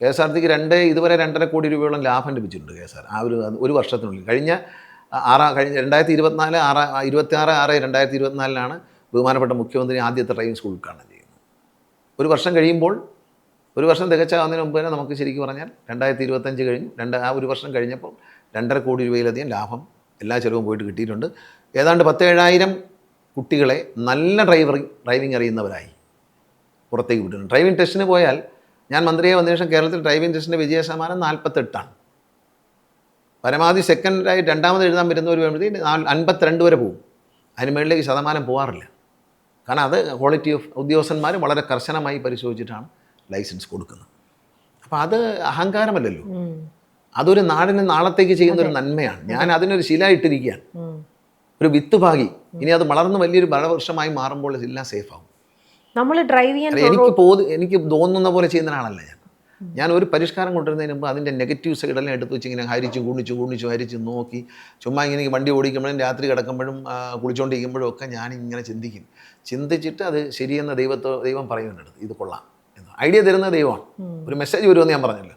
KSRTC ഇതുവരെ 2.5 കോടി രൂപയോളം ലാഭം ലഭിച്ചിട്ടുണ്ട് KSR ആ ഒരു വർഷത്തിനുള്ളിൽ. കഴിഞ്ഞ 2024 ബഹുമാനപ്പെട്ട മുഖ്യമന്ത്രി ആദ്യത്തെ ഡ്രൈവിംഗ് സ്കൂൾ ഉദ്ഘാടനം ചെയ്യുന്നത്. ഒരു വർഷം കഴിയുമ്പോൾ, ഒരു വർഷം തികച്ചാകുന്നതിന് മുമ്പ് തന്നെ നമുക്ക് ശരിക്കും പറഞ്ഞാൽ 2025 കഴിഞ്ഞു. ആ ഒരു വർഷം കഴിഞ്ഞപ്പോൾ 2.5 കോടി രൂപയിലധികം ലാഭം എല്ലാ ചിലവും പോയിട്ട് കിട്ടിയിട്ടുണ്ട്. ഏതാണ്ട് 17,000 കുട്ടികളെ നല്ല ഡ്രൈവിംഗ് അറിയുന്നവരായി പുറത്തേക്ക് വിട്ടിട്ടുണ്ട്. ഡ്രൈവിംഗ് ടെസ്റ്റിന് പോയാൽ, ഞാൻ മന്ത്രിയെ വന്ന ശേഷം കേരളത്തിൽ ഡ്രൈവിംഗ് ടെസ്റ്റിൻ്റെ വിജയശതമാനം 48ആണ്. പരമാവധി സെക്കൻഡായി രണ്ടാമത് എഴുതാൻ വരുന്നവർ വരുമ്പോഴത്തേക്ക് 52 വരെ പോകും. അതിന് മുകളിലേക്ക് ശതമാനം പോകാറില്ല. കാരണം അത് ക്വാളിറ്റി ഓഫ് ഉദ്യോഗസ്ഥന്മാർ വളരെ കർശനമായി പരിശോധിച്ചിട്ടാണ് ലൈസൻസ് കൊടുക്കുന്നത്. അപ്പോൾ അത് അഹങ്കാരമല്ലല്ലോ, അതൊരു നാടിന് നാളത്തേക്ക് ചെയ്യുന്ന ഒരു നന്മയാണ്. ഞാൻ അതിനൊരു ശീലമായിട്ടിരിക്കുകയാണ്, ഒരു വിത്ത് പാകി. ഇനി അത് വളർന്ന് വലിയൊരു ബലവൃക്ഷമായി മാറുമ്പോൾ എല്ലാം സേഫാകും. നമ്മൾ ഡ്രൈവ് ചെയ്യാൻ എനിക്ക് തോന്നുന്ന പോലെ ചെയ്യുന്ന ആളല്ല ഞാൻ ഒരു പരിഷ്കാരം കൊണ്ടുവരുന്നതിന് മുമ്പ് അതിൻ്റെ നെഗറ്റീവ് സൈഡെല്ലാം എടുത്ത് വെച്ച് ഇങ്ങനെ ഹരിച്ച് നോക്കി, ചുമ്മാ ഇങ്ങനെ വണ്ടി ഓടിക്കുമ്പോഴും രാത്രി കിടക്കുമ്പോഴും കുളിച്ചുകൊണ്ടിരിക്കുമ്പോഴും ഒക്കെ ഞാനിങ്ങനെ ചിന്തിച്ചിട്ട് അത് ശരിയെന്ന് ദൈവം പറയുന്നുണ്ട്. ഇത് കൊള്ളാം എന്ന് ഐഡിയ തരുന്ന ദൈവമാണ്. ഒരു മെസ്സേജ് വരുമെന്ന് ഞാൻ പറഞ്ഞല്ലോ.